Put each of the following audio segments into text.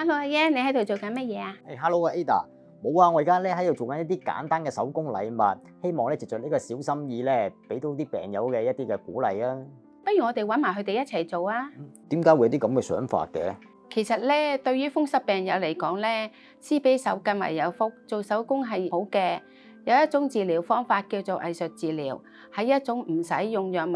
Hello，阿欣，你喺度做緊乜嘢啊？ Hello 啊 Ada，冇啊，我而家咧喺度做緊一啲簡單嘅手工禮物，希望咧藉著呢個小心意咧，俾到啲病友嘅一啲嘅鼓勵啊。不如我哋揾埋佢哋一齊做啊！點解會有啲咁嘅想法嘅？其實咧，對於風濕病友嚟講咧，施比受更為有福。做手工係好嘅，有一種治療方法叫做藝術治療，係一種唔使用藥物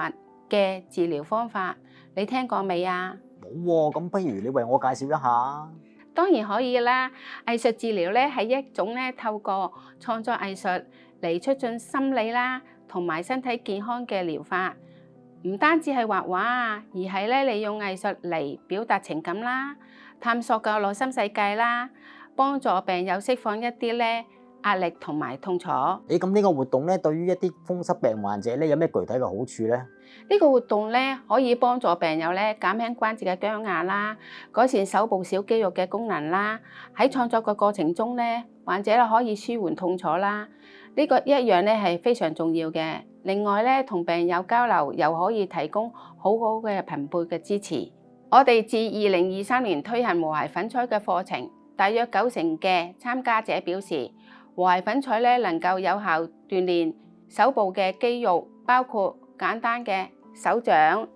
嘅治療方法。你聽過未啊？冇喎，咁不如你為我介紹一下。當然可以啦。藝術治療咧係一種咧透過創作藝術嚟促進心理啦同埋身體健康嘅療法。唔單止係畫畫啊，而係咧利用藝術嚟表達情感啦、探索個內心世界啦，幫助病友釋放一啲咧壓力同埋痛楚。咁呢個活動咧，對於一啲風濕病患者咧，有咩具體嘅好處咧？呢個活動咧可以幫助病友咧減輕關節嘅僵硬啦，改善手部小肌肉嘅功能啦。喺創作嘅過程中咧，患者咧可以舒緩痛楚啦。呢個一樣咧係非常重要嘅。另外咧，同病友交流又可以提供好好嘅朋輩嘅支持。我哋自2023年推行和諧粉彩嘅課程，大約90%嘅參加者表示，和諧粉彩咧能夠有效鍛鍊手部嘅肌肉，包括簡單嘅手掌、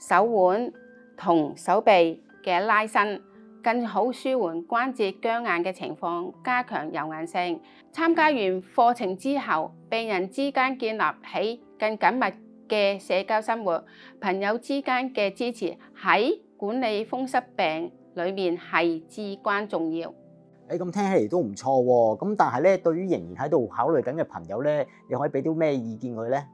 手腕同手臂嘅拉伸，更好舒緩關節僵硬嘅情況，加強柔韌性。參加完課程之後，病人之間建立起更緊密嘅社交生活，朋友之間嘅支持喺管理風濕病裏面係至關重要。咁聽起嚟都唔錯喎。咁但係咧，對於仍然喺度考慮緊嘅朋友咧，你可以俾到咩意見佢咧？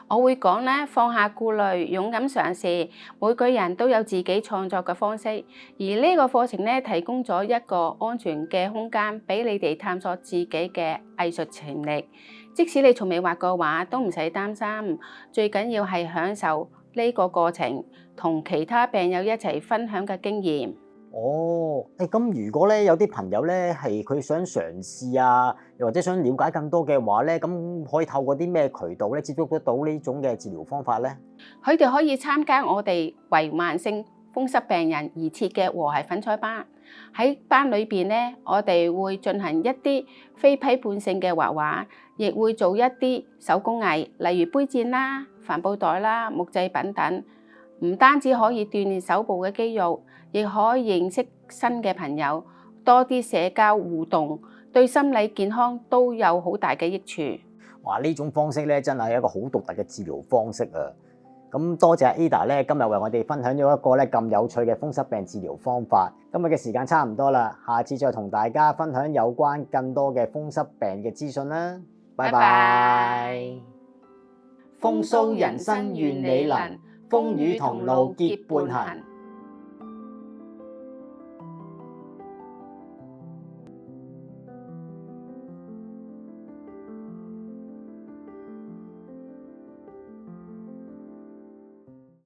我會講咧，放下顧慮，勇敢嘗試。每個人都有自己創作嘅方式，而呢個課程咧提供咗一個安全嘅空間，俾你哋探索自己嘅藝術潛力。即使你從未畫過畫，都唔使擔心。最緊要係享受呢個過程，同其他病友一齊分享嘅經驗。咁如果咧有啲朋友咧係佢想嘗試啊，又或者想了解更多嘅話咧，咁可以透過啲咩渠道咧接觸得到呢種嘅治療方法咧？佢哋可以參加我哋為慢性風濕病人而設嘅和諧粉彩班。喺班裏邊咧，我哋會進行一啲非批判性嘅畫畫，亦會做一啲手工藝，例如杯墊啦、帆布袋啦、木製品等。唔單止可以鍛鍊手部嘅肌肉，亦可以認識新嘅朋友，多啲社交互動，對心理健康都有好大嘅益處。哇！呢種方式咧真係一個好獨特嘅治療方式啊！咁多謝 Ada 咧，今日為我哋分享咗一個咧咁有趣嘅風濕病治療方法。今日嘅時間差唔多啦，下次再同大家分享有關更多嘅風濕病嘅資訊啦。拜拜。風騷人生願你能，風雨同路結伴行。